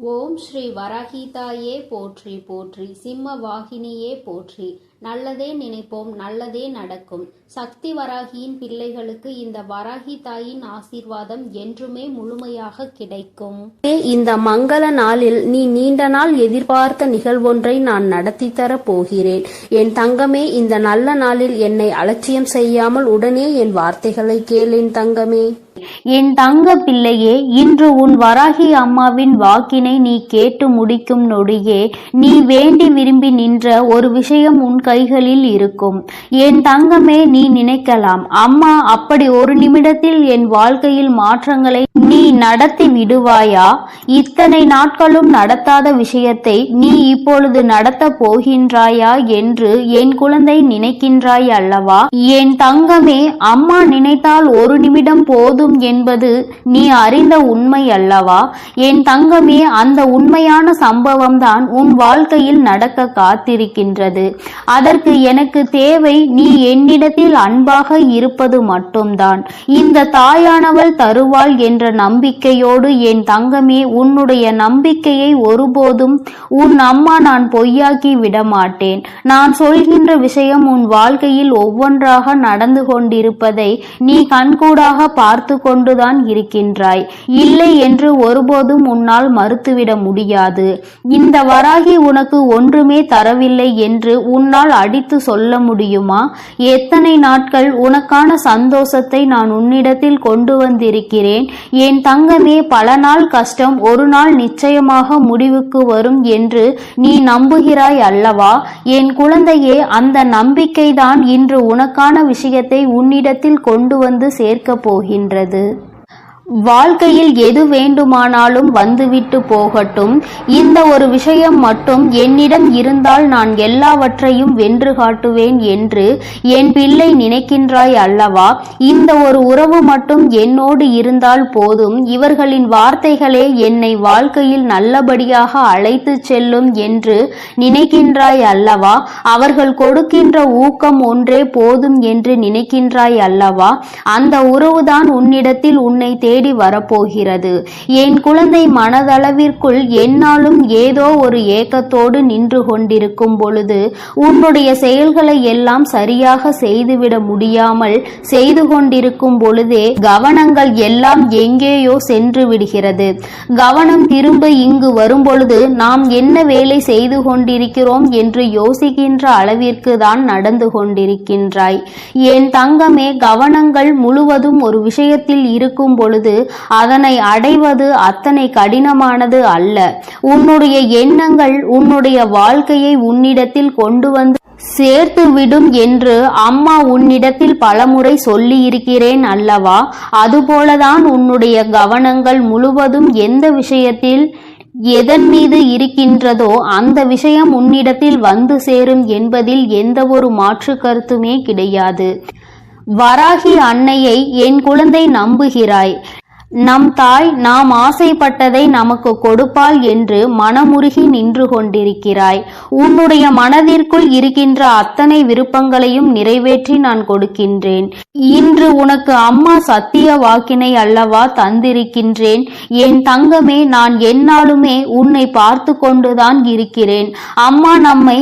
ஓம் ஸ்ரீ வராகிதாயே போற்றி போற்றி, சிம்ம வாகினியே போற்றி. நல்லதே நினைப்போம், நல்லதே நடக்கும். சக்தி வராகியின் பிள்ளைகளுக்கு இந்த வராகி தாயின் ஆசீர்வாதம் என்றுமே முழுமையாக கிடைக்கும். இந்த மங்கள நாளில் நீ நீண்ட நாள் எதிர்பார்த்த நிகழ்வொன்றை நான் நடத்தி தர போகிறேன். என் தங்கமே, இந்த நல்ல நாளில் என்னை அலட்சியம் செய்யாமல் உடனே என் வார்த்தைகளை கேளேன் தங்கமே. என் தங்க பிள்ளையே, இன்று உன் வராகி அம்மாவின் வாக்கினை நீ கேட்டு முடிக்கும் நொடியே நீ வேண்டி விரும்பி நின்ற ஒரு விஷயம் உன் கைகளில் இருக்கும். என் தங்கமே, நீ நினைக்கலாம், அம்மா அப்படி ஒரு நிமிடத்தில் என் வாழ்க்கையில் மாற்றங்களை நீ நடத்தி விடுவாயா? இத்தனை நாட்களும் நடத்தாத விஷயத்தை நீ இப்பொழுது நடத்த போகின்றாயா என்று என் குழந்தை நினைக்கின்றாய் அல்லவா? என் தங்கமே, அம்மா நினைத்தால் ஒரு நிமிடம் போதும் என்பது நீ அறிந்த உண்மை அல்லவா? என் தங்கமே, அந்த உண்மையான சம்பவம் தான் உன் வாழ்க்கையில் நடக்க காத்திருக்கின்றது. அதற்கு எனக்கு தேவை நீ என்னிடத்தில் அன்பாக இருப்பது மட்டும்தான். இந்த தாயானவள் தருவாள் என்ற நம்பிக்கையோடு என் தங்கமே, உன்னுடைய நம்பிக்கையை ஒருபோதும் உன் அம்மா நான் பொய்யாக்கி விடமாட்டேன். நான் சொல்கின்ற விஷயம் உன் வாழ்க்கையில் ஒவ்வொன்றாக நடந்து கொண்டிருப்பதை நீ கண்கூடாக பார்த்து கொண்டுதான் இருக்கின்றாய். இல்லை என்று ஒருபோதும் உன்னால் மறுத்துவிட முடியாது. இந்த வராகி உனக்கு ஒன்றுமே தரவில்லை என்று உன்னால் அடித்து சொல்ல முடியுமா? எத்தனை நாட்கள் உனக்கான சந்தோஷத்தை நான் உன்னிடத்தில் கொண்டு வந்திருக்கிறேன். என் தங்கமே, பல நாள் கஷ்டம் ஒரு நாள் நிச்சயமாக முடிவுக்கு வரும் என்று நீ நம்புகிறாய் அல்லவா? என் குழந்தையே, அந்த நம்பிக்கைதான் இன்று உனக்கான விஷயத்தை உன்னிடத்தில் கொண்டு வந்து சேர்க்க போகின்றது. வாழ்க்கையில் எது வேண்டுமானாலும் வந்துவிட்டு போகட்டும், இந்த ஒரு விஷயம் மட்டும் என்னிடம் இருந்தால் நான் எல்லாவற்றையும் வென்று காட்டுவேன் என்று என் பிள்ளை நினைக்கின்றாய் அல்லவா? இந்த ஒரு உறவு மட்டும் என்னோடு இருந்தால் போதும், இவர்களின் வார்த்தைகளே என்னை வாழ்க்கையில் நல்லபடியாக அழைத்து செல்லும் என்று நினைக்கின்றாய் அல்லவா? அவர்கள் கொடுக்கின்ற ஊக்கம் ஒன்றே போதும் என்று நினைக்கின்றாய் அல்லவா? அந்த உறவுதான் உன்னிடத்தில் உன்னை தேடி வரப்போகிறது. என் குழந்தை, மனதளவிற்குள் என்னாலும் ஏதோ ஒரு ஏக்கத்தோடு நின்று கொண்டிருக்கும் பொழுது உன்னுடைய செயல்களை எல்லாம் சரியாக செய்துவிட முடியாமல் செய்து கொண்டிருக்கும் பொழுதே கவனங்கள் எல்லாம் எங்கேயோ சென்று விடுகிறது. கவனம் திரும்ப இங்கு வரும் பொழுது நாம் என்ன வேலை செய்து கொண்டிருக்கிறோம் என்று யோசிக்கின்ற அளவிற்கு தான் நடந்து கொண்டிருக்கின்றாய். என் தங்கமே, கவனங்கள் முழுவதும் ஒரு விஷயத்தில் இருக்கும் பொழுது அதனை அடைவது அத்தனை கடினமானது அல்ல. உன்னுடைய எண்ணங்கள் உன்னுடைய வாழ்க்கையை உன்னிடத்தில் கொண்டு வந்து சேர்த்து விடும் என்று அம்மா உன்னிடத்தில் பலமுறை சொல்லி இருக்கிறேன் அல்லவா? அதுபோலதான் உன்னுடைய கவனங்கள் முழுவதும் எந்த விஷயத்தில் எதன் மீது இருக்கின்றதோ அந்த விஷயம் உன்னிடத்தில் வந்து சேரும் என்பதில் எந்த ஒரு மாற்று கருத்துமே கிடையாது. வராகி அன்னையை என் குழந்தை நம்புகிறாய். நம் தாய் நாம் ஆசைப்பட்டதை நமக்கு கொடுப்பாள் என்று மனமுருகி நின்று கொண்டிருக்கிறாய். உன்னுடைய மனதிற்குள் இருக்கின்ற அத்தனை விருப்பங்களையும் நிறைவேற்றி நான் கொடுக்கின்றேன். இன்று உனக்கு அம்மா சத்திய வாக்கினை அல்லவா தந்திருக்கின்றேன். என் தங்கமே, நான் எந்நாளுமே உன்னை பார்த்து கொண்டுதான் இருக்கிறேன். அம்மா நம்மை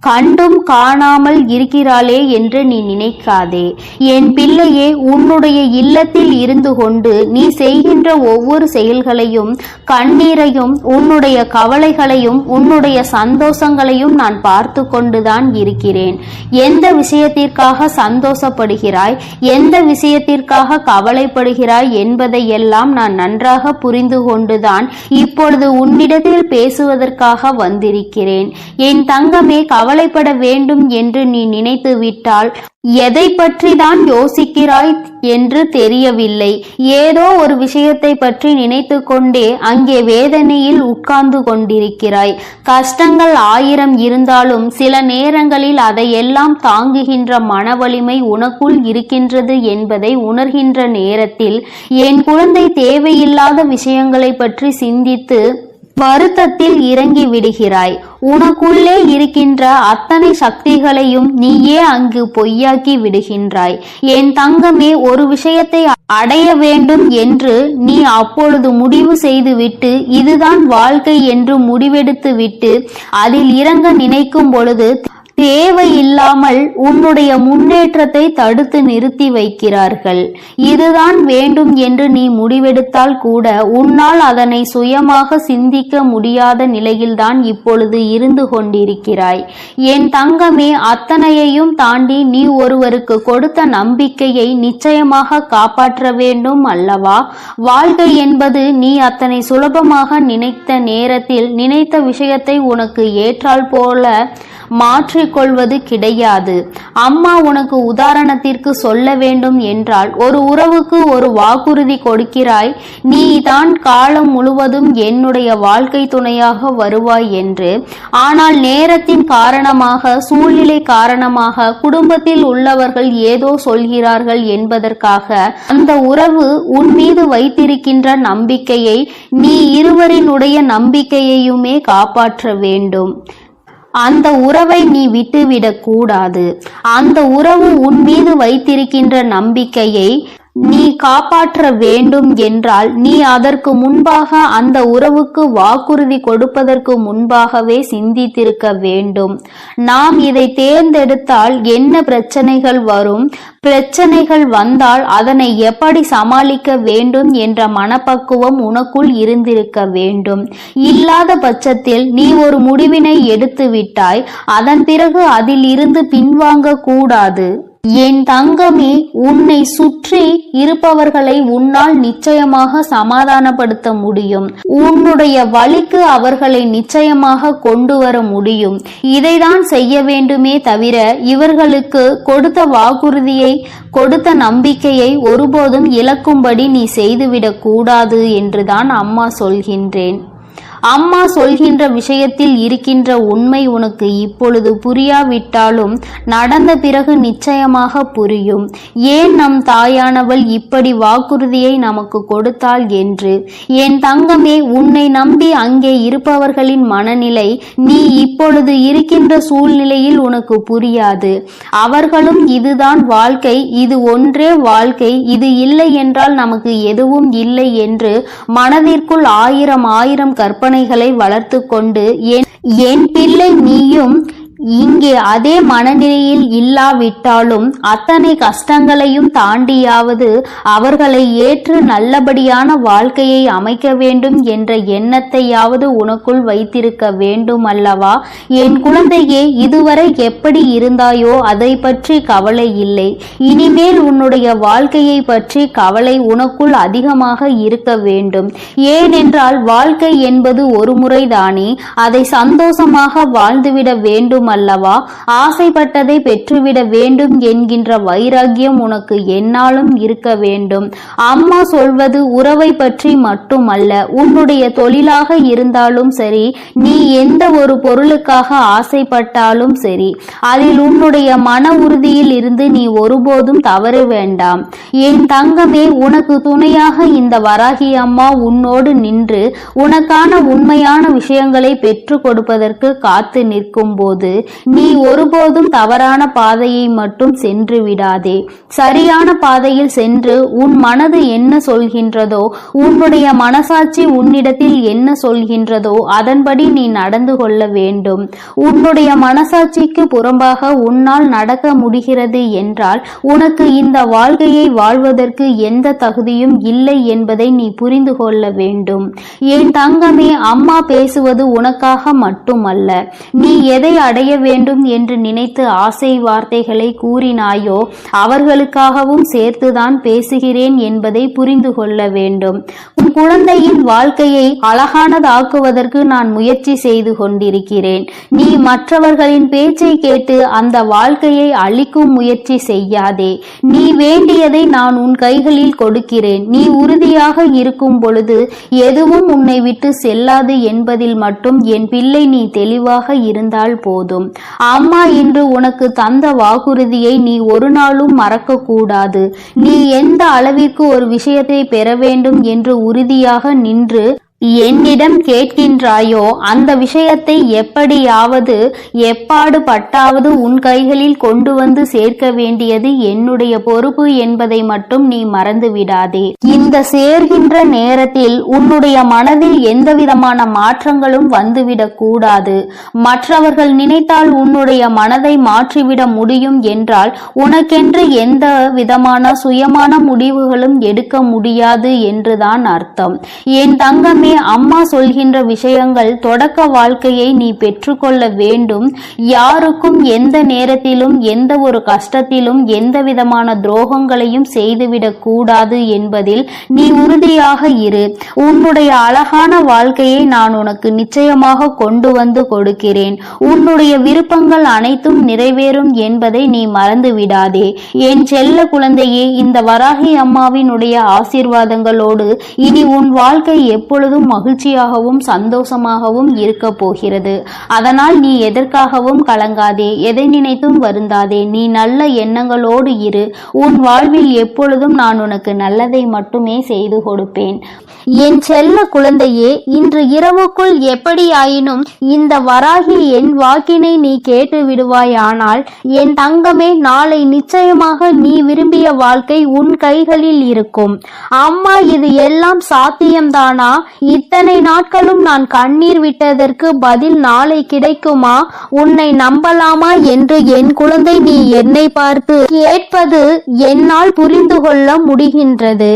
கண்டும் காணாமல் இருக்கிறாளே என்று நீ நினைக்காதே. என் பிள்ளையே, உன்னுடைய இல்லத்தில் இருந்து கொண்டு நீ செய்கின்ற ஒவ்வொரு செயல்களையும், கண்ணீரையும், உன்னுடைய கவலைகளையும், உன்னுடைய சந்தோஷங்களையும் நான் பார்த்து கொண்டுதான் இருக்கிறேன். எந்த விஷயத்திற்காக சந்தோஷப்படுகிறாய், எந்த விஷயத்திற்காக கவலைப்படுகிறாய் என்பதையெல்லாம் நான் நன்றாக புரிந்து கொண்டுதான் இப்பொழுது உன்னிடத்தில் பேசுவதற்காக வந்திருக்கிறேன். என் தங்கமே, கவலைப்பட வேண்டும் என்று நீ நினைத்து விட்டால் எதை பற்றி தான் யோசிக்கிறாய் என்று தெரியவில்லை. ஏதோ ஒரு விஷயத்தை பற்றி நினைத்து கொண்டே அங்கே வேதனையில் உட்கார்ந்து கொண்டிருக்கிறாய். கஷ்டங்கள் 1000 இருந்தாலும் சில நேரங்களில் அதையெல்லாம் தாங்குகின்ற மன வலிமை உனக்குள் இருக்கின்றது என்பதை உணர்கின்ற நேரத்தில் என் குழந்தை தேவையில்லாத விஷயங்களை பற்றி சிந்தித்து வருத்தத்தில் இறங்கி விடுகிறாய். உனக்குள்ளே இருக்கின்ற அத்தனை சக்திகளையும் நீயே அங்கு பொய்யாக்கி விடுகின்றாய். என் தங்கமே, ஒரு விஷயத்தை அடைய வேண்டும் என்று நீ அப்பொழுது முடிவு செய்துவிட்டு இதுதான் வாழ்க்கை என்று முடிவெடுத்து விட்டு அதில் இறங்க நினைக்கும் பொழுது தேவையில்லாமல் உன்னுடைய முன்னேற்றத்தை தடுத்து நிறுத்தி வைக்கிறார்கள். இதுதான் வேண்டும் என்று நீ முடிவெடுத்தால் கூட உன்னால் அதனை சுயமாக சிந்திக்க முடியாத நிலையில்தான் இப்பொழுது இருந்து கொண்டிருக்கிறாய். என் தங்கமே, அத்தனையையும் தாண்டி நீ ஒருவருக்கு கொடுத்த நம்பிக்கையை நிச்சயமாக காப்பாற்ற வேண்டும் அல்லவா? வாழ்க்கை என்பது நீ அத்தனை சுலபமாக நினைத்த நேரத்தில் நினைத்த விஷயத்தை உனக்கு ஏற்றால் போல மாற்றிக்கொள்வது கிடையாது. அம்மா உனக்கு உதாரணத்திற்கு சொல்ல வேண்டும் என்றால், ஒரு உறவுக்கு ஒரு வாக்குறுதி கொடுக்கிறாய், நீ தான் காலம் முழுவதும் என்னுடைய வாழ்க்கை துணையாக வருவாய் என்று. ஆனால் நேரத்தின் காரணமாக, சூழ்நிலை காரணமாக, குடும்பத்தில் உள்ளவர்கள் ஏதோ சொல்கிறார்கள் என்பதற்காக அந்த உறவு உன் மீது வைத்திருக்கின்ற நம்பிக்கையை, நீ இருவரினுடைய நம்பிக்கையையுமே காப்பாற்ற வேண்டும். அந்த உறவை நீ விட்டுவிடக் கூடாது. அந்த உறவு உன் மீது வைத்திருக்கின்ற நம்பிக்கையை நீ காப்பாற்ற வேண்டும் என்றால் நீ அதற்கு முன்பாக, அந்த உறவுக்கு வாக்குறுதி கொடுப்பதற்கு முன்பாகவே சிந்தித்திருக்க வேண்டும். நாம் இதை தேர்ந்தெடுத்தால் என்ன பிரச்சனைகள் வரும், பிரச்சனைகள் வந்தால் அதனை எப்படி சமாளிக்க வேண்டும் என்ற மனப்பக்குவம் உனக்குள் இருந்திருக்க வேண்டும். இல்லாத பட்சத்தில் நீ ஒரு முடிவினை எடுத்து விட்டாய், அதன் பிறகு அதில் இருந்து பின்வாங்க கூடாது. என் தங்கமே, உன்னை சுற்றி இருப்பவர்களை உன்னால் நிச்சயமாக சமாதானப்படுத்த முடியும். உன்னுடைய வழிக்கு அவர்களை நிச்சயமாக கொண்டு வர முடியும். இதைதான் செய்ய வேண்டுமே தவிர இவர்களுக்கு கொடுத்த வாக்குறுதியை, கொடுத்த நம்பிக்கையை ஒருபோதும் இழக்கும்படி நீ செய்துவிடக் கூடாது என்றுதான் அம்மா சொல்கின்றேன். அம்மா சொல்கின்ற விஷயத்தில் இருக்கின்ற உண்மை உனக்கு இப்பொழுது புரியாவிட்டாலும் நடந்த பிறகு நிச்சயமாக புரியும். ஏன் நம் தாயானவள் இப்படி வாக்குறுதியை நமக்கு கொடுத்தாள் என்று. என் தங்கமே, உன்னை நம்பி அங்கே இருப்பவர்களின் மனநிலை நீ இப்பொழுது இருக்கின்ற சூழ்நிலையில் உனக்கு புரியாது. அவர்களும் இதுதான் வாழ்க்கை, இது ஒன்றே வாழ்க்கை, இது இல்லை என்றால் நமக்கு எதுவும் இல்லை என்று மனதிற்குள் ஆயிரம் கற்பனைகளை வளர்த்து கொண்டு, என் பிள்ளை நீயும் இங்கே அதே மனநிலையில் இல்லாவிட்டாலும் அத்தனை கஷ்டங்களையும் தாண்டியாவது அவர்களை ஏற்று நல்லபடியான வாழ்க்கையை அமைக்க வேண்டும் என்ற எண்ணத்தையாவது உனக்குள் வைத்திருக்க வேண்டும் அல்லவா? என் குழந்தையே, இதுவரை எப்படி இருந்தாயோ அதை பற்றி கவலை இல்லை. இனிமேல் உன்னுடைய வாழ்க்கையை பற்றி கவலை உனக்குள் அதிகமாக இருக்க வேண்டும். ஏனென்றால் வாழ்க்கை என்பது ஒரு முறைதானே, அதை சந்தோஷமாக வாழ்ந்துவிட வேண்டும் அல்லவா? ஆசைப்பட்டதை பெற்றுவிட வேண்டும் என்கின்ற வைராகியம் உனக்கு என்னாலும் இருக்க வேண்டும். அம்மா சொல்வது உறவை பற்றி மட்டுமல்ல, உன்னுடைய தொழிலாக இருந்தாலும் சரி, நீ எந்த ஒரு பொருளுக்காக ஆசைப்பட்டாலும் சரி, அதில் உன்னுடைய மன உறுதியில் இருந்து நீ ஒருபோதும் தவற வேண்டாம். என் தங்கமே, உனக்கு துணையாக இந்த வராகி அம்மா உன்னோடு நின்று உனக்கான உண்மையான விஷயங்களை பெற்று கொடுப்பதற்கு காத்து நிற்கும் போது நீ ஒருபோதும் தவறான பாதையை மட்டும் சென்று விடாதே. சரியான பாதையில் சென்று உன் மனது என்ன சொல்கின்றதோ, உன்னுடைய மனசாட்சி உன்னிடத்தில் என்ன சொல்கின்றதோ அதன்படி நீ நடந்து கொள்ள வேண்டும். உன்னுடைய மனசாட்சிக்கு புறம்பாக உன்னால் நடக்க முடிகிறது என்றால் உனக்கு இந்த வாழ்க்கையை வாழ்வதற்கு எந்த தகுதியும் இல்லை என்பதை நீ புரிந்து கொள்ள வேண்டும். என் தங்கமே, அம்மா பேசுவது உனக்காக மட்டுமல்ல. நீ எதை அடைய வேண்டும் என்று நினைத்து ஆசை வார்த்தைகளை கூறினாயோ அவர்களுக்காகவும் சேர்த்துதான் பேசுகிறேன் என்பதை புரிந்து கொள்ள வேண்டும். உன் குழந்தையின் வாழ்க்கையை அழகானதாக்குவதற்கு நான் முயற்சி செய்து கொண்டிருக்கிறேன். நீ மற்றவர்களின் பேச்சை கேட்டு அந்த வாழ்க்கையை அழிக்கும் முயற்சி செய்யாதே. நீ வேண்டியதை நான் உன் கைகளில் கொடுக்கிறேன். நீ உறுதியாக இருக்கும் பொழுது எதுவும் உன்னை விட்டு செல்லாது என்பதில் மட்டும் என் பிள்ளை நீ தெளிவாக இருந்தால் போதும். அம்மா இன்று உனக்கு தந்த வாக்குறுதியை நீ ஒரு நாளும் மறக்க கூடாது. நீ எந்த அளவிற்கு ஒரு விஷயத்தை பெற வேண்டும் என்று உறுதியாக நின்று என்னிடம் கேட்கின்றாயோ அந்த விஷயத்தை எப்படியாவது எப்பாடு பட்டாவது உன் கைகளில் கொண்டு வந்து சேர்க்க வேண்டியது என்னுடைய பொறுப்பு என்பதை மட்டும் நீ மறந்து விடாதே. இந்த சேர்கின்ற நேரத்தில் உன்னுடைய மனதில் எந்தவிதமான மாற்றங்களும் வந்துவிடக் கூடாது. மற்றவர்கள் நினைத்தால் உன்னுடைய மனதை மாற்றிவிட முடியும் என்றால் உனக்கென்று எந்த விதமான சுயமான முடிவுகளும் எடுக்க முடியாது என்றுதான் அர்த்தம். என் தங்கமே, அம்மா சொல்கின்ற விஷயங்கள் தொடக்க வாழ்க்கையை நீ பெற்றுக்கொள்ள வேண்டும். யாருக்கும் எந்த நேரத்திலும் எந்த ஒரு கஷ்டத்திலும் எந்த விதமான துரோகங்களையும் செய்துவிடக் கூடாது என்பதில் நீ உறுதியாக இரு. உன்னுடைய அழகான வாழ்க்கையை நான் உனக்கு நிச்சயமாக கொண்டு வந்து கொடுக்கிறேன். உன்னுடைய விருப்பங்கள் அனைத்தும் நிறைவேறும் என்பதை நீ மறந்து விடாதே. என் செல்ல குழந்தையே, இந்த வராகி அம்மாவினுடைய ஆசீர்வாதங்களோடு இனி உன் வாழ்க்கை எப்பொழுதும் மகிழ்ச்சியாகவும் சந்தோஷமாகவும் இருக்க போகிறது. அதனால் நீ எதற்காகவும் கலங்காதே, எதை நினைத்தும் வருந்தாதே. நீ நல்ல எண்ணங்களோடு இரு. உன் வாழ்வில் எப்பொழுதும் நான் உனக்கு நல்லதை மட்டுமே செய்து கொடுப்பேன். என் செல்ல குழந்தையே, இன்று இரவுக்குள் எப்படியாயினும் இந்த வராகி என் வாக்கினை நீ கேட்டு விடுவாயானால் என் தங்கமே, நாளை நிச்சயமாக நீ விரும்பிய வாழ்க்கை உன் கைகளில் இருக்கும். அம்மா, இது எல்லாம் சாத்தியம்தானா? இத்தனை நாட்களும் நான் கண்ணீர் விட்டதற்கு பதில் நாளை கிடைக்குமா? உன்னை நம்பலாமா என்று என் குழந்தை நீ என்னை பார்த்து கேட்பது என்னால் புரிந்து கொள்ள முடிகின்றது.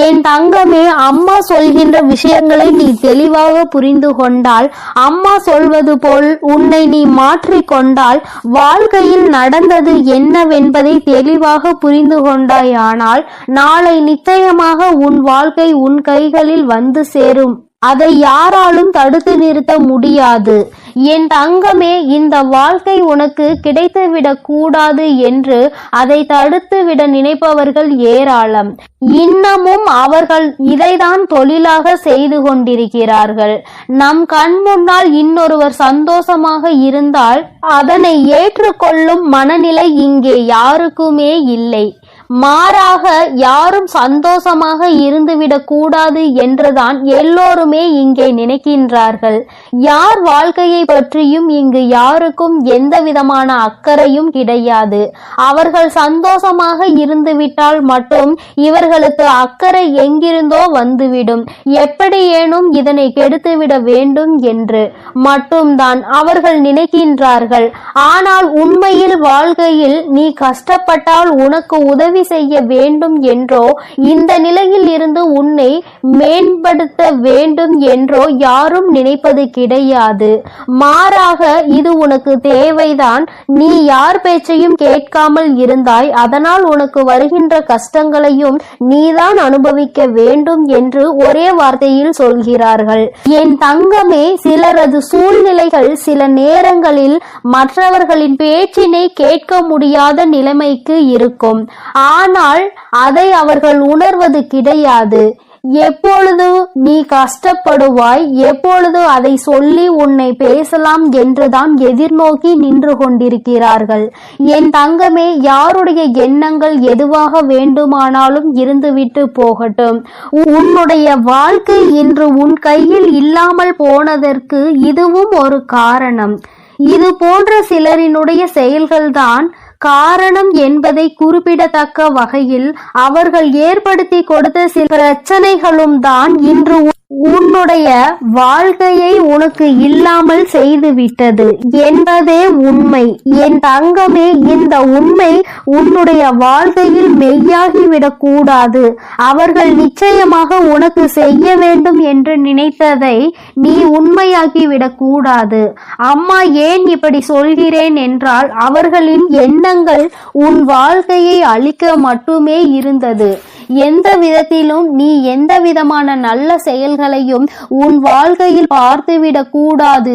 என் தங்கமே, அம்மா சொல்கின்ற விஷயங்களை நீ தெளிவாக புரிந்து கொண்டால், அம்மா சொல்வது போல் உன்னை நீ மாற்றிக்கொண்டால், வாழ்க்கையில் நடந்தது என்னவென்பதை தெளிவாக புரிந்து கொண்டாயானால் நாளை நிச்சயமாக உன் வாழ்க்கை உன் கைகளில் வந்து சேரும். அதை யாராலும் தடுத்து நிறுத்த முடியாது. என் தங்கமே, இந்த வாழ்க்கை உனக்கு கிடைத்துவிடக் கூடாது என்று அதை தடுத்து விட நினைப்பவர்கள் ஏராளம். இன்னமும் அவர்கள் இதைதான் தொழிலாக செய்து கொண்டிருக்கிறார்கள். நம் கண் முன்னால் இன்னொருவர் சந்தோஷமாக இருந்தால் அதனை ஏற்றுக்கொள்ளும் மனநிலை இங்கே யாருக்குமே இல்லை. மாறாக யாரும் சந்தோஷமாக இருந்துவிடக் கூடாது என்றுதான் எல்லோருமே இங்கே நினைக்கின்றார்கள். யார் வாழ்க்கையை பற்றியும் இங்கு யாருக்கும் எந்த விதமான அக்கறையும் கிடையாது. அவர்கள் சந்தோஷமாக இருந்துவிட்டால் மட்டும் இவர்களுக்கு அக்கறை எங்கிருந்தோ வந்துவிடும். எப்படியேனும் இதனை கெடுத்துவிட வேண்டும் என்று மட்டும்தான் அவர்கள் நினைக்கின்றார்கள். ஆனால் உண்மையில் வாழ்க்கையில் நீ கஷ்டப்பட்டால் உனக்கு உதவி செய்ய வேண்டும் என்றோ, இந்த நிலையில் இருந்து உன்னை மேம்படுத்த வேண்டும் என்றோ யாரும் நினைப்பது கிடையாது. மாறாக இது உனக்கு தேவைதான். நீ யார் பேச்சையும் கேட்காமல் இருந்தாய், அதனால் உனக்கு வருகின்ற கஷ்டங்களையும் நீதான் அனுபவிக்க வேண்டும் என்று ஒரே வார்த்தையில் சொல்கிறார்கள். என் தங்கமே, சிலரது சூழ்நிலைகள் சில நேரங்களில் மற்றவர்களின் பேச்சினை கேட்க முடியாத நிலைமைக்கு இருக்கும். ஆனால் அதை அவர்கள் உணர்வது கிடையாது. எப்பொழுது நீ கஷ்டப்படுவாய், எப்பொழுது அதை சொல்லி உன்னை பேசலாம் என்றுதான் எதிர்நோக்கி நின்று கொண்டிருக்கிறார்கள். என் தங்கமே, யாருடைய எண்ணங்கள் எதுவாக வேண்டுமானாலும் இருந்துவிட்டு போகட்டும். உன்னுடைய வாழ்க்கை இன்று உன் கையில் இல்லாமல் போனதற்கு இதுவும் ஒரு காரணம். இது போன்ற சிலரினுடைய செயல்கள்தான் காரணம் என்பதை குறிப்பிடத்தக்க வகையில் அவர்கள் ஏற்படுத்தி கொடுத்த சில பிரச்சனைகளும் தான் இன்று உன்னுடைய வாழ்க்கையை உனக்கு இல்லாமல் செய்துவிட்டது என்பதே உண்மை. என் தங்கமே, இந்த உண்மை உன்னுடைய வாழ்க்கையில் மெய்யாகிவிடக் கூடாது. அவர்கள் நிச்சயமாக உனக்கு செய்ய வேண்டும் என்று நினைத்ததை நீ உண்மையாகிவிடக் கூடாது. அம்மா ஏன் இப்படி சொல்கிறேன் என்றால், அவர்களின் எண்ணங்கள் உன் வாழ்க்கையை அழிக்க மட்டுமே இருந்தது. எந்த விதத்திலும் நீ எந்த விதமான நல்ல செயல்களையும் உன் வாழ்க்கையில் பார்த்துவிடக் கூடாது.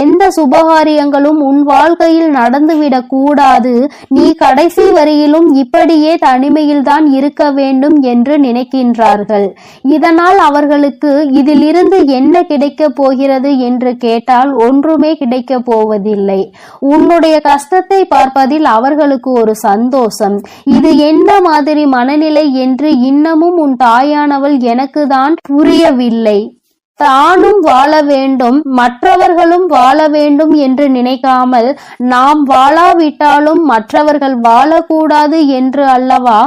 எந்த சுபகாரியங்களும் உன் வாழ்க்கையில் நடந்துவிடக் கூடாது. நீ கடைசி வரையிலும் இப்படியே தனிமையில் தான் இருக்க வேண்டும் என்று நினைக்கின்றார்கள். இதனால் அவர்களுக்கு இதிலிருந்து என்ன கிடைக்கப் போகிறது என்று கேட்டால் ஒன்றுமே கிடைக்கப் போவதில்லை. உன்னுடைய கஷ்டத்தை பார்ப்பதில் அவர்களுக்கு ஒரு சந்தோஷம். இது என்ன மாதிரி மனநிலை என்று இன்னமும் உன் தாயானவள் எனக்கு தான் புரியவில்லை. தானும் வாழ வேண்டும், மற்றவர்களும் வாழ வேண்டும் என்று நினைக்காமல் நாம் வாழாவிட்டாலும் மற்றவர்கள் வாழக்கூடாது என்று அல்லவா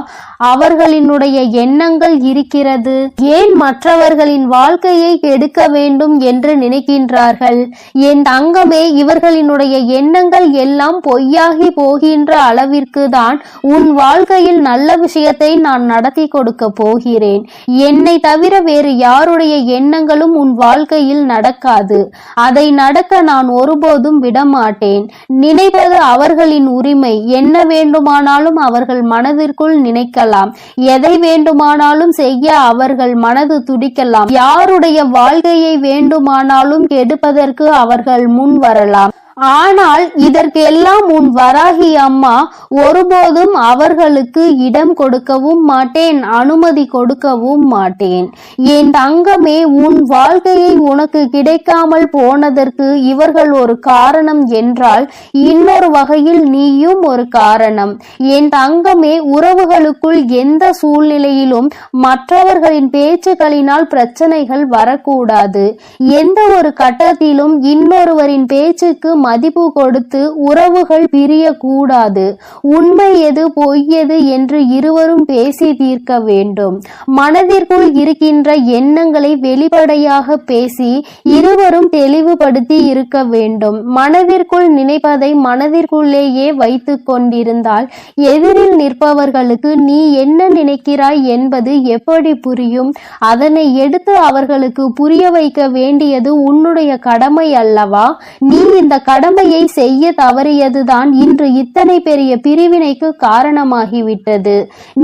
அவர்களினுடைய எண்ணங்கள் இருக்கிறது. ஏன் மற்றவர்களின் வாழ்க்கையை கெடுக்க வேண்டும் என்று நினைக்கின்றார்கள்? என் தங்கமே, இவர்களினுடைய எண்ணங்கள் எல்லாம் பொய்யாகி போகின்ற அளவிற்கு தான் உன் வாழ்க்கையில் நல்ல விஷயத்தை நான் நடத்தி கொடுக்க போகிறேன். என்னை தவிர வேறு யாருடைய எண்ணங்களும் உன் வாழ்க்கையில் நடக்காது. அதை நடக்க நான் ஒருபோதும் விடமாட்டேன். நினைப்பது அவர்களின் உரிமை. என்ன வேண்டுமானாலும் அவர்கள் மனதிற்குள் நினைக்கலாம், எதை வேண்டுமானாலும் செய்ய அவர்கள் மனது துடிக்கலாம், யாருடைய வாழ்க்கையை வேண்டுமானாலும் கெடுப்பதற்கு அவர்கள் முன் வரலாம். ஆனால் இதற்கெல்லாம் உன் வராகி அம்மா ஒருபோதும் அவர்களுக்கு இடம் கொடுக்கவும் மாட்டேன், அனுமதி கொடுக்கவும் மாட்டேன். என் தங்கமே, உன் வாழ்க்கையை உனக்கு கிடைக்காமல் போனதற்கு இவர்கள் ஒரு காரணம் என்றால் இன்னொரு வகையில் நீயும் ஒரு காரணம். என் தங்கமே, உறவுகளுக்குள் எந்த சூழ்நிலையிலும் மற்றவர்களின் பேச்சுக்களினால் பிரச்சனைகள் வரக்கூடாது. எந்த ஒரு கட்டத்திலும் இன்னொருவரின் பேச்சுக்கு மதிப்பு கொடுத்து உறவுகள் பிரியக்கூடாது. உண்மை எது பொய் எது என்று இருவரும் பேசி தீர்க்க வேண்டும். மனதிற்குள் இருக்கின்ற எண்ணங்களை வெளிப்படையாக பேசி இருவரும் தெளிவுபடுத்தி இருக்க வேண்டும். மனதிற்குள் நினைப்பதை மனதிற்குள்ளேயே வைத்து கொண்டிருந்தால் எதிரில் நிற்பவர்களுக்கு நீ என்ன நினைக்கிறாய் என்பது எப்படி புரியும்? அதனை எடுத்து அவர்களுக்கு புரிய வைக்க வேண்டியது உன்னுடைய கடமை அல்லவா? நீ இந்த கடமையை செய்ய தவறியதுதான் இன்று இத்தனை பெரிய பிரிவினைக்கு காரணமாகிவிட்டது.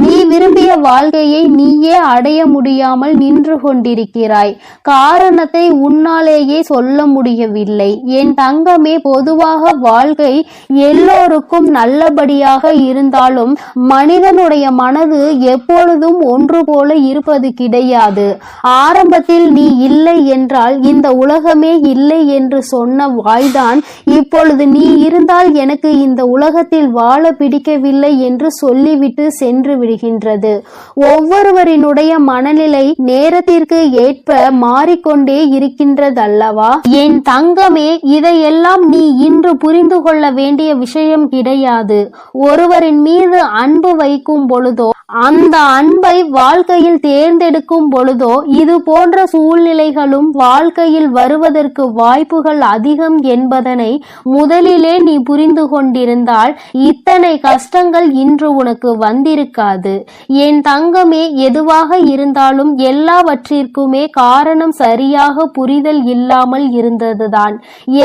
நீ விரும்பிய வாழ்க்கையை நீயே அடைய முடியாமல் நின்று கொண்டிருக்கிறாய். காரணத்தை உன்னாலேயே சொல்ல முடியவில்லை. என் தங்கமே, பொதுவாக வாழ்க்கை எல்லோருக்கும் நல்லபடியாக இருந்தாலும் மனிதனுடைய மனது எப்பொழுதும் ஒன்று போல இருப்பது கிடையாது. ஆரம்பத்தில் நீ இல்லை என்றால் இந்த உலகமே இல்லை என்று சொன்ன வாய்தான் இப்பொழுது நீ இருந்தால் எனக்கு இந்த உலகத்தில் வாழ பிடிக்கவில்லை என்று சொல்லிவிட்டு சென்று விடுகின்றது. ஒவ்வொருவரினுடைய மனநிலை நேரத்திற்கு ஏற்ப மாறிக்கொண்டே இருக்கின்றதல்லவா? என் தங்கமே, இதையெல்லாம் நீ இன்று புரிந்து கொள்ள வேண்டிய விஷயம் கிடையாது. ஒருவரின் மீது அன்பு வைக்கும் பொழுதோ அந்த அன்பை வாழ்க்கையில் தேர்ந்தெடுக்கும் பொழுதோ இது போன்ற சூழ்நிலைகளும் வாழ்க்கையில் வருவதற்கு வாய்ப்புகள் அதிகம் என்பதனை முதலிலே நீ புரிந்து கொண்டிருந்தால் இத்தனை கஷ்டங்கள் இன்று உனக்கு வந்திருக்காது. என் தங்கமே, எதுவாக இருந்தாலும் எல்லாவற்றிற்குமே காரணம் சரியாக புரிதல் இல்லாமல் இருந்ததுதான்.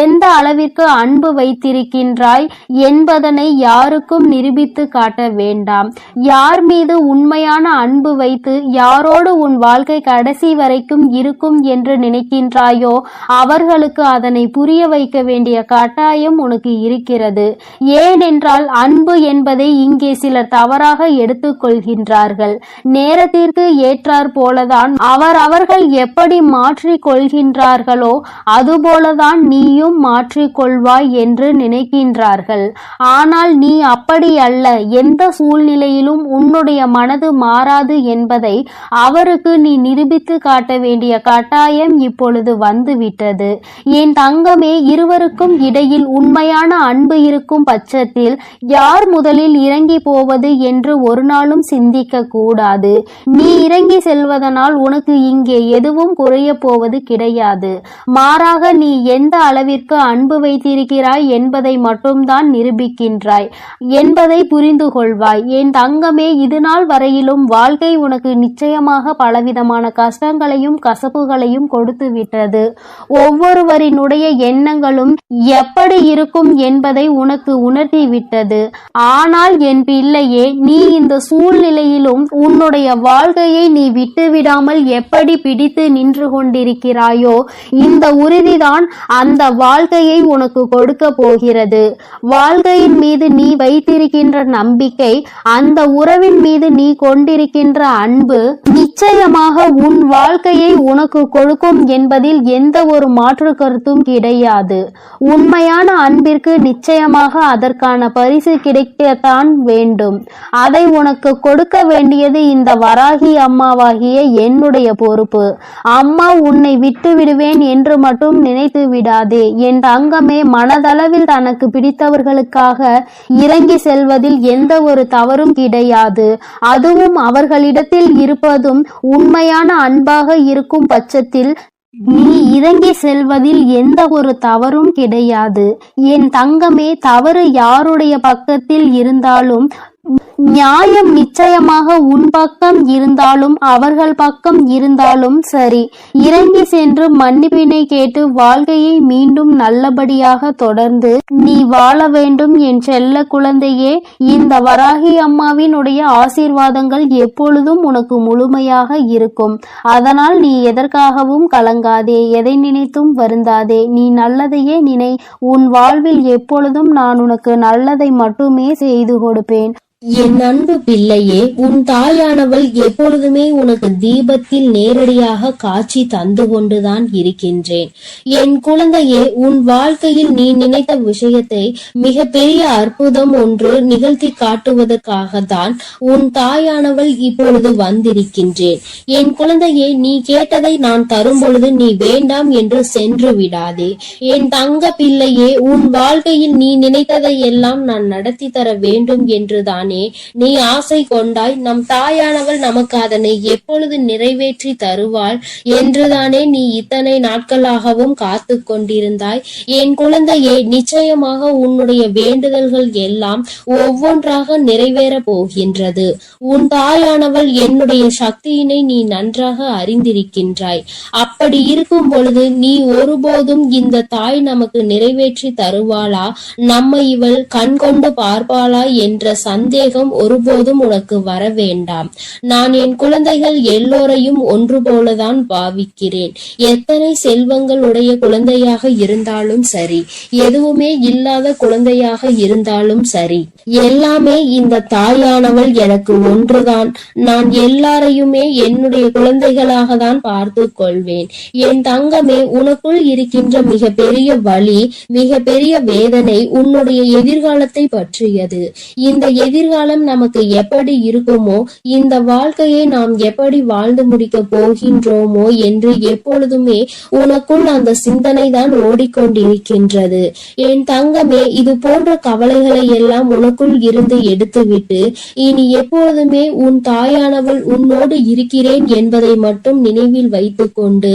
எந்த அளவிற்கு அன்பு வைத்திருக்கின்றாய் என்பதனை யாருக்கும் நிரூபித்து காட்ட வேண்டாம். யார் மீது உண்மையான அன்பு வைத்து யாரோடு உன் வாழ்க்கை கடைசி வரைக்கும் இருக்கும் என்று நினைக்கின்றாயோ அவர்களுக்கு அதனை புரிய வைக்க வேண்டிய கட்டாயம் உனக்கு இருக்கிறது. ஏனென்றால் அன்பு என்பதை இங்கே சிலர் தவறாக எடுத்துக் கொள்கின்றார்கள். நேரத்திற்கு ஏற்றார் போலதான் அவர்கள் எப்படி மாற்றிக் கொள்கின்றார்களோ அதுபோலதான் நீயும் மாற்றிக்கொள்வாய் என்று நினைக்கின்றார்கள். ஆனால் நீ அப்படி அல்ல. எந்த சூழ்நிலையிலும் உன்னுடைய மனது மாறாது என்பதை அவருக்கு நீ நிரூபித்து காட்ட வேண்டிய கட்டாயம் இப்பொழுது வந்துவிட்டது. என் தங்கமே, இருவருக்கும் இடையில் உண்மையான அன்பு இருக்கும் பட்சத்தில் யார் முதலில் இறங்கி போவது என்று ஒரு நாளும் சிந்திக்க கூடாது. நீ இறங்கி செல்வதனால் உனக்கு இங்கே எதுவும் குறைய போவது கிடையாது. மாறாக நீ எந்த அளவிற்கு அன்பு வைத்திருக்கிறாய் என்பதை மட்டும்தான் நிரூபிக்கின்றாய் என்பதை புரிந்து கொள்வாய். என் தங்கமே, இதுநாள் வரையிலும் வாழ்க்கை உனக்கு நிச்சயமாக பலவிதமான கஷ்டங்களையும் கசப்புகளையும் கொடுத்து விட்டது. ஒவ்வொருவரினுடைய எண்ணங்களும் எப்படி இருக்கும் என்பதை உனக்கு உணர்த்தி விட்டது. ஆனால் என் பிள்ளையே, நீ இந்த சூழ்நிலையிலும் உன்னுடைய வாழ்க்கையை நீ விட்டுவிடாமல் எப்படி பிடித்து நின்று கொண்டிருக்கிறாயோ இந்த உறுதிதான் அந்த வாழ்க்கையை உனக்கு கொடுக்க போகிறது. வாழ்க்கையின் மீது நீ வைத்திருக்கின்ற நம்பிக்கை, அந்த உறவின் மீது மீது நீ கொண்டிருக்கின்ற அன்பு நிச்சயமாக உன் வாழ்க்கையை உனக்கு கொடுக்கும் என்பதில் எந்த ஒரு மாற்று கருத்தும் கிடையாது. உண்மையான அன்பிற்கு நிச்சயமாக அதற்கான பரிசு கிடைக்கத்தான் வேண்டும். அதை உனக்கு கொடுக்க வேண்டியது இந்த வராகி அம்மாவாகிய என்னுடைய பொறுப்பு. அம்மா உன்னை விட்டு விடுவேன் என்று மட்டும் நினைத்து விடாதே. என் தங்கமே, மனதளவில் தனக்கு பிடித்தவர்களுக்காக இறங்கி செல்வதில் எந்த ஒரு தவறும் கிடையாது. அதுவும் அவர்களிடத்தில் இருப்பதும் உண்மையான அன்பாக இருக்கும் பட்சத்தில் நீ இறங்கி செல்வதில் எந்த ஒரு தவறும் கிடையாது. என் தங்கமே, தவறு யாருடைய பக்கத்தில் இருந்தாலும் நியாயம் நிச்சயமாக உன் பக்கம் இருந்தாலும் அவர்கள் பக்கம் இருந்தாலும் சரி, இறங்கி சென்று மன்னிப்பினை கேட்டு வாழ்க்கையை மீண்டும் நல்லபடியாக தொடர்ந்து நீ வாழ வேண்டும் என் செல்ல குழந்தையே. இந்த வராகி அம்மாவினுடைய ஆசீர்வாதங்கள் எப்பொழுதும் உனக்கு முழுமையாக இருக்கும். அதனால் நீ எதற்காகவும் கலங்காதே, எதை நினைத்தும் வருந்தாதே. நீ நல்லதையே நினை. உன் வாழ்வில் எப்பொழுதும் நான் உனக்கு நல்லதை மட்டுமே செய்து கொடுப்பேன். என் அன்பு பிள்ளையே, உன் தாயானவள் எப்பொழுதுமே உனக்கு தீபத்தில் நேரடியாக காட்சி தந்து கொண்டுதான் இருக்கின்றேன். என் குழந்தையே, உன் வாழ்க்கையில் நீ நினைத்த விஷயத்தை மிக பெரிய அற்புதம் ஒன்று நிகழ்த்தி காட்டுவதற்காகத்தான் உன் தாயானவள் இப்பொழுது வந்திருக்கின்றேன். என் குழந்தையே, நீ கேட்டதை நான் தரும் பொழுது நீ வேண்டாம் என்று சென்று விடாதே. என் தங்க பிள்ளையே, உன் வாழ்க்கையில் நீ நினைத்ததை எல்லாம் நான் நடத்தி தர வேண்டும் என்றுதான் நீ ஆசை கொண்டாய். நம் தாயானவள் நமக்கு அதனை எப்பொழுது நிறைவேற்றி தருவாள் என்றுதானே நீ இத்தனை நாட்களாகவும் காத்து கொண்டிருந்தாய். என் குழந்தையே, நிச்சயமாக உன்னுடைய வேண்டுதல்கள் எல்லாம் ஒவ்வொன்றாக நிறைவேற போகின்றது. உன் தாயானவள் என்னுடைய சக்தியினை நீ நன்றாக அறிந்திருக்கின்றாய். அப்படி இருக்கும் பொழுது நீ ஒருபோதும் இந்த தாய் நமக்கு நிறைவேற்றி தருவாளா, நம்மை இவள் கண் கொண்டு பார்ப்பாளா என்ற சந்தேகம் ஒருபோதும் உனக்கு வர வேண்டாம். நான் என் குழந்தைகள் எல்லோரையும் ஒன்று போலதான் பாவிக்கிறேன். எத்தனை செல்வங்கள் உடைய குழந்தையாக இருந்தாலும் சரி, எதுவுமே இல்லாத குழந்தையாக இருந்தாலும் சரி, எல்லாமே இந்த தாயானவள் எனக்கு ஒன்றுதான். நான் எல்லாரையுமே என்னுடைய குழந்தைகளாக தான் பார்த்து கொள்வேன். என் தங்கமே, உனக்குள் இருக்கின்ற மிக பெரிய வலி, மிக பெரிய வேதனை உன்னுடைய எதிர்காலத்தை பற்றியது. இந்த எதிர்காலம் நமக்கு எப்படி இருக்குமோ, இந்த வாழ்க்கையை நாம் எப்படி வாழ்ந்து முடிக்க போகின்றோமோ என்று எப்பொழுதுமே உனக்குள் அந்த சிந்தனை தான் ஓடிக்கொண்டிருக்கின்றது. என் தங்கமே, இது போன்ற கவலைகளை எல்லாம் உனக்குள் இருந்து எடுத்துவிட்டு இனி எப்பொழுதுமே உன் தாயானவள் உன்னோடு இருக்கிறேன் என்பதை மட்டும் நினைவில் வைத்துக் கொண்டு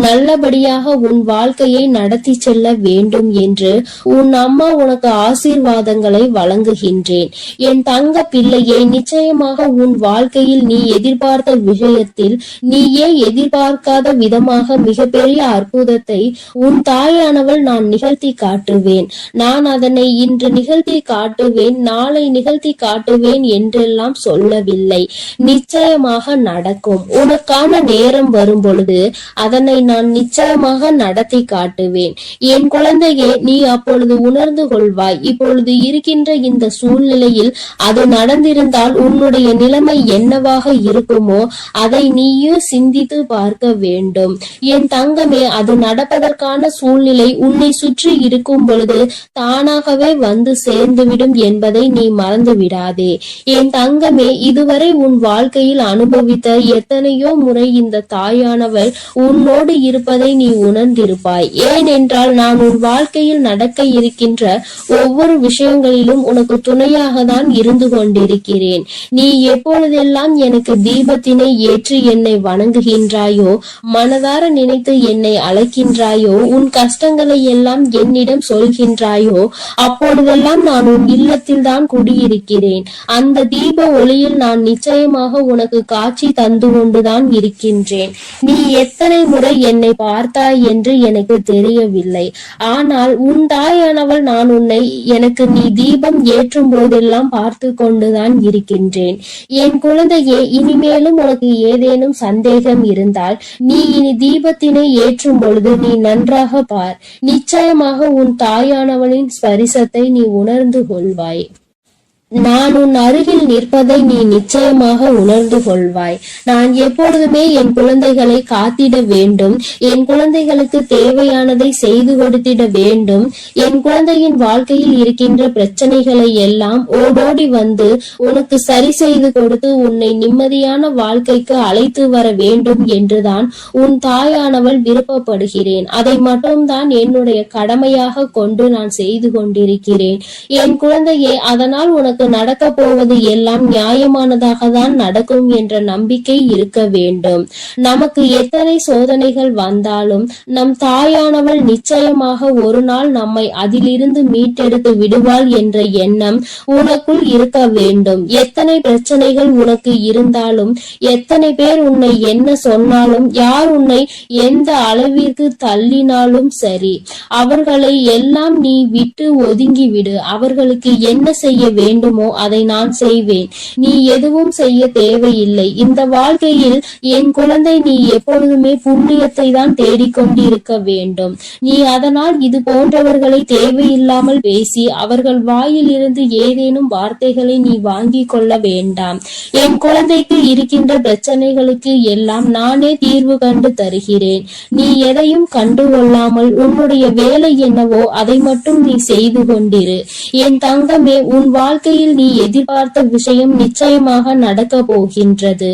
நல்லபடியாக உன் வாழ்க்கையை நடத்தி செல்ல வேண்டும் என்று உன் அம்மா உனக்கு ஆசீர்வாதங்களை வழங்குகின்றேன். என் தங்க பிள்ளையே, நிச்சயமாக உன் வாழ்க்கையில் நீ எதிர்பார்த்த விஷயத்தில் நீயே எதிர்பார்க்காத விதமாக மிகப்பெரிய அற்புதத்தை உன் தாயானவள் நான் நிகழ்த்தி காட்டுவேன். நான் அதனை இன்று நிகழ்த்தி காட்டுவேன், நாளை நிகழ்த்தி காட்டுவேன் என்றெல்லாம் சொல்லவில்லை. நிச்சயமாக நடக்கும். உனக்கான நேரம் வரும் பொழுது அதனை நான் நிச்சயமாக நடத்தி காட்டுவேன். என் குழந்தையே, நீ அப்பொழுது உணர்ந்து கொள்வாய். இப்பொழுது இருக்கின்ற இந்த சூழ்நிலையில் அது நடந்திருந்தால் உன்னுடைய நிலைமை என்னவாக இருக்குமோ அதை நீயும் சிந்தித்து பார்க்க வேண்டும். என் தங்கமே, அது நடப்பதற்கான சூழ்நிலை உன்னை சுற்றி இருக்கும் பொழுது தானாகவே வந்து சேர்ந்துவிடும் என்பதை நீ மறந்து விடாதே. என் தங்கமே, இதுவரை உன் வாழ்க்கையில் அனுபவித்த எத்தனையோ முறை இந்த தாயானவள் உன்னோடு இருப்பதை நீ உணர்ந்திருப்பாய். ஏனென்றால் நான் உன் வாழ்க்கையில் நடக்க இருக்கின்ற ஒவ்வொரு விஷயங்களிலும் உனக்கு துணையாக தான் இருந்து கொண்டிருக்கிறேன். நீ எப்பொழுதெல்லாம் எனக்கு தீபத்தினை ஏற்றி என்னை வணங்குகின்றாயோ, மனதார நினைத்து என்னை அழைக்கின்றாயோ, உன் கஷ்டங்களை எல்லாம் என்னிடம் சொல்கின்றாயோ, அப்பொழுதெல்லாம் நான் உன் இல்லத்தில் தான் குடியிருக்கிறேன். அந்த தீப ஒளியில் நான் நிச்சயமாக உனக்கு காட்சி தந்து கொண்டுதான் இருக்கின்றேன். நீ எத்தனை முறை என்னை பார்த்தாய் என்று எனக்கு தெரியவில்லை. ஆனால் உன் தாயானவள் நான் உன்னை எனக்கு நீ தீபம் ஏற்றும் போதெல்லாம் பார்த்து கொண்டுதான் இருக்கின்றேன். என் குழந்தையே, இனிமேலும் உனக்கு ஏதேனும் சந்தேகம் இருந்தால் நீ இனி தீபத்தினை ஏற்றும் பொழுது நீ நன்றாக பார். நிச்சயமாக உன் தாயானவளின் ஸ்பரிசத்தை நீ உணர்ந்து கொள்வாய். நான் உன் அருகில் நிற்பதை நீ நிச்சயமாக உணர்ந்து கொள்வாய். நான் எப்பொழுதுமே என் குழந்தைகளை காத்திட வேண்டும், என் குழந்தைகளுக்கு தேவையானதை செய்து கொடுத்திட வேண்டும். என் குழந்தையின் வாழ்க்கையில் இருக்கின்ற பிரச்சனைகளை எல்லாம் ஓடோடி வந்து உனக்கு சரி செய்து கொடுத்து உன்னை நிம்மதியான வாழ்க்கைக்கு அழைத்து வர வேண்டும் என்றுதான் உன் தாயானவள் விருப்பப்படுகிறேன். அதை மட்டும்தான் என்னுடைய கடமையாக கொண்டு நான் செய்து கொண்டிருக்கிறேன். என் குழந்தையே, அதனால் உனக்கு நடக்க போவது எல்லாம் நியாயமானதாக தான் நடக்கும் என்ற நம்பிக்கை இருக்க வேண்டும். நமக்கு எத்தனை சோதனைகள் வந்தாலும் நம் தாயானவள் நிச்சயமாக ஒரு நாள் நம்மை அதிலிருந்து மீட்டெடுத்து விடுவாள் என்ற எண்ணம் உனக்குள் இருக்க வேண்டும். எத்தனை பிரச்சனைகள் உனக்கு இருந்தாலும், எத்தனை பேர் உன்னை என்ன சொன்னாலும், யார் உன்னை எந்த அளவிற்கு தள்ளினாலும் சரி, அவர்களை எல்லாம் நீ விட்டு ஒதுங்கிவிடு. அவர்களுக்கு என்ன செய்ய வேண்டும் அதை நான் செய்வேன். நீ எதுவும் செய்ய தேவையில்லை. இந்த வாழ்க்கையில் என் குழந்தை, நீ எப்பொழுதுமே புண்ணியத்தை தான் தேடிக்கொண்டிருக்க வேண்டும். நீ அதனால் இது போன்றவர்களை தேவையில்லாமல் பேசி அவர்கள் வாயில் இருந்து ஏதேனும் வார்த்தைகளை நீ வாங்கி கொள்ள வேண்டாம். என் குழந்தைக்கு இருக்கின்ற பிரச்சனைகளுக்கு எல்லாம் நானே தீர்வு கண்டு தருகிறேன். நீ எதையும் கண்டுகொள்ளாமல் உன்னுடைய வேலை என்னவோ அதை மட்டும் நீ செய்து கொண்டிரு. என் தங்கமே, உன் வாழ்க்கையில் நீ எதிர்பார்த்த விஷயம் நிச்சயமாக நடக்க போகின்றது.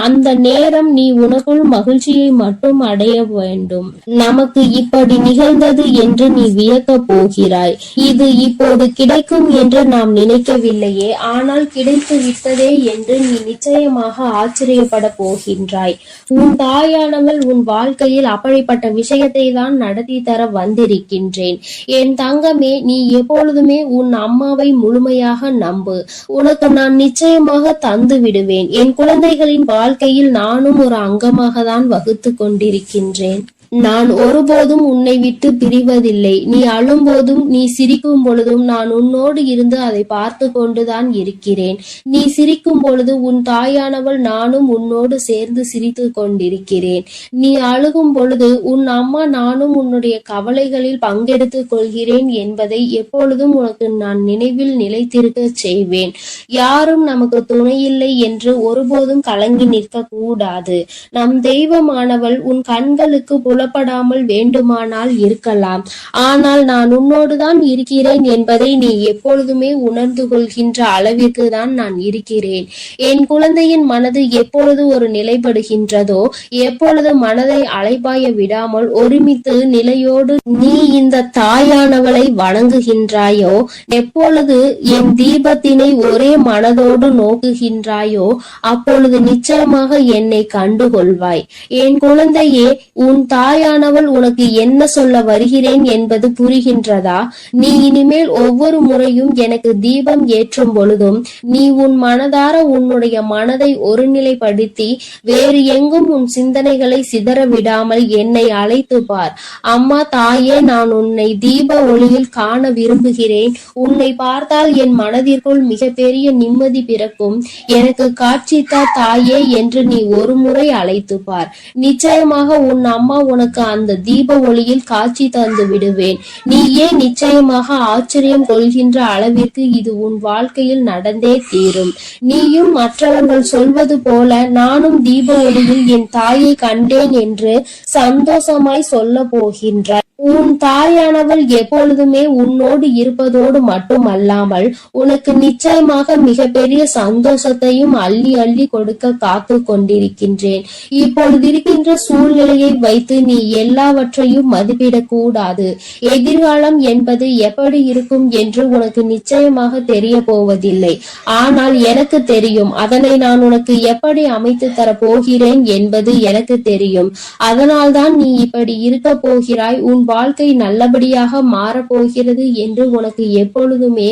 அந்த நேரம் நீ உனக்குள் மகிழ்ச்சியை மட்டும் அடைய வேண்டும். நமக்கு இப்படி நிகழ்ந்தது என்று நீ வியக்க போகிறாய். இது இப்போது கிடைக்கும் என்று நாம் நினைக்கவில்லையே, ஆனால் கிடைத்து விட்டதே என்று நீ நிச்சயமாக ஆச்சரியப்பட போகின்றாய். உன் தாயானவள் உன் வாழ்க்கையில் அப்படிப்பட்ட விஷயத்தை தான் நடத்தி தர வந்திருக்கின்றேன். என் தங்கமே, நீ எப்பொழுதுமே உன் அம்மாவை முழுமையாக நம்பு. உனக்கு நான் நிச்சயமாக தந்து விடுவேன். என் குழந்தைகளின் வாழ்க்கையில் நானும் ஒரு அங்கமாக தான் வகுத்து கொண்டிருக்கின்றேன். நான் ஒருபோதும் உன்னை விட்டு பிரிவதில்லை. நீ அழும் போதும் நீ சிரிக்கும் பொழுதும் நான் உன்னோடு இருந்து அதை பார்த்து கொண்டுதான் இருக்கிறேன். நீ சிரிக்கும் பொழுது உன் தாயானவள் நானும் உன்னோடு சேர்ந்து சிரித்து கொண்டிருக்கிறேன். நீ அழுகும் பொழுது உன் அம்மா நானும் உன்னுடைய கவலைகளில் பங்கெடுத்துக் கொள்கிறேன் என்பதை எப்பொழுதும் உனக்கு நான் நினைவில் நிலைத்திருக்க செய்வேன். யாரும் நமக்கு துணையில்லை என்று ஒருபோதும் கலங்கி நிற்க கூடாது. நம் தெய்வமானவள் உன் கண்களுக்கு புலப்படாமல் வேண்டுமானால் இருக்கலாம், ஆனால் நான் உன்னோடுதான் இருக்கிறேன் என்பதை நீ எப்பொழுதுமே உணர்ந்து கொள்கின்ற அளவிற்கு தான் நான் இருக்கிறேன். என் குழந்தையின் மனது எப்பொழுது ஒரு நிலைப்படுகின்றதோ, எப்பொழுது மனதை அலைபாய விடாமல் ஒருமித்து நிலையோடு நீ இந்த தாயானவளை வணங்குகின்றாயோ, எப்பொழுது என் தீபத்தினை ஒரே மனதோடு நோக்குகின்றாயோ, அப்பொழுது நிச்சயமாக என்னை கண்டுகொள்வாய். என் குழந்தையே, உன் தாயானவள் உனக்கு என்ன சொல்ல வருகிறேன் என்பது புரிகின்றதா? நீ இனிமேல் ஒவ்வொரு முறையும் எனக்கு தீபம் ஏற்றும் பொழுதும் நீ உன் மனதார உன்னுடைய மனதை ஒருநிலைப்படுத்தி வேறு எங்கும் உன் சிந்தனைகளை சிதற விடாமல் என்னை அழைத்து பார். அம்மா, தாயே, நான் உன்னை தீப ஒளியில் காண விரும்புகிறேன். உன்னை பார்த்தால் என் மனதிற்குள் மிகப்பெரிய நிம்மதி பிறக்கும். எனக்கு காட்சித்தா தாயே என்று நீ ஒரு முறை அழைத்து பார். நிச்சயமாக உன் அம்மா உனக்கு அந்த தீப ஒளியில் காட்சி தந்து விடுவேன். நீயே நிச்சயமாக ஆச்சரியம் கொள்கின்ற அளவிற்கு இது உன் வாழ்க்கையில் நடந்தே தீரும். நீயும் மற்றவர்கள் சொல்வது போல நானும் தீப ஒளியில் என் தாயை கண்டேன் என்று சந்தோஷமாய் சொல்ல போகின்றாய். உன் தாயானவள் எப்பொழுதுமே உன்னோடு இருப்பதோடு மட்டுமல்லாமல் உனக்கு நிச்சயமாக மிகப்பெரிய சந்தோஷத்தையும் அள்ளி அள்ளி கொடுக்க காத்து கொண்டிருக்கின்றேன். இப்பொழுது இருக்கின்ற சூழ்நிலையை வைத்து நீ எல்லாவற்றையும் மதிப்பிடக் கூடாது. எதிர்காலம் என்பது எப்படி இருக்கும் என்று உனக்கு நிச்சயமாக தெரிய போவதில்லை. ஆனால் எனக்கு தெரியும். அதனை நான் உனக்கு எப்படி அமைத்து தர போகிறேன் என்பது எனக்கு தெரியும். அதனால்தான் நீ இப்படி இருக்க போகிறாய். உன் வாழ்க்கை நல்லபடியாக மாறப்போகிறது என்று உனக்கு எப்பொழுதுமே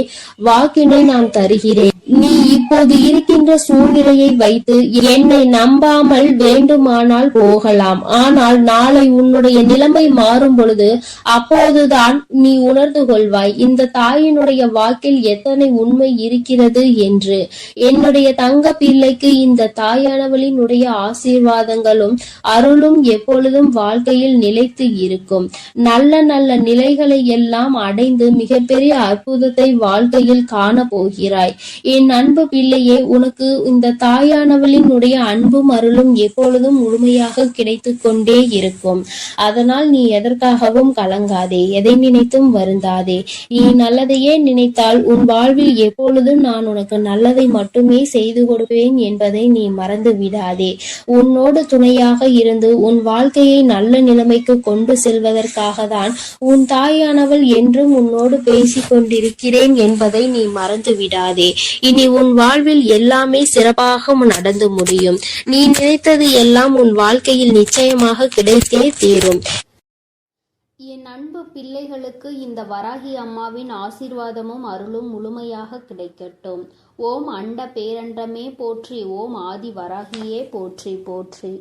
வாக்கினை நான் தருகிறேன். நீ இப்போது இருக்கின்ற சூழ்நிலையை வைத்து என்னை நம்பாமல் வேண்டுமானால் போகலாம். ஆனால் நாளை உன்னுடைய நிலைமை மாறும் பொழுது அப்போதுதான் நீ உணர்ந்து கொள்வாய் இந்த தாயினுடைய வாக்கில் எத்தனை உண்மை இருக்கிறது என்று. என்னுடைய தங்க பிள்ளைக்கு இந்த தாயானவளினுடைய ஆசீர்வாதங்களும் அருளும் எப்பொழுதும் வாழ்க்கையில் நிலைத்து இருக்கும். நல்ல நல்ல நிலைகளை எல்லாம் அடைந்து மிகப்பெரிய அற்புதத்தை வாழ்க்கையில் காண போகிறாய். என் அன்பு பிள்ளையே, உனக்கு இந்த தாயானவளினுடைய அன்பும் அருளும் எப்பொழுதும் முழுமையாக கிடைத்து கொண்டே இருக்கும். அதனால் நீ எதற்காகவும் கலங்காதே, எதை நினைத்தும் வருந்தாதே. நீ நல்லதையே நினைத்தால் உன் வாழ்வில் எப்பொழுதும் நான் உனக்கு நல்லதை மட்டுமே செய்து கொடுப்பேன் என்பதை நீ மறந்து விடாதே. உன்னோடு துணையாக இருந்து உன் வாழ்க்கையை நல்ல நிலைமைக்கு கொண்டு செல்வதற்காக தான் உன் தாயானவள் என்றும் உன்னோடு பேசிக் கொண்டிருக்கிறேன் என்பதை நீ மறந்து விடாதே. இனி உன் வாழ்வில் எல்லாமே சிறப்பாக நடந்து முடியும். நீ நினைத்தது எல்லாம் உன் வாழ்க்கையில் நிச்சயமாக கிடைத்தே தீரும். என் அன்பு பிள்ளைகளுக்கு இந்த வராகி அம்மாவின் ஆசீர்வாதமும் அருளும் முழுமையாக கிடைக்கட்டும். ஓம் அண்ட பேரண்டமே போற்றி, ஓம் ஆதி வராகியே போற்றி போற்றி.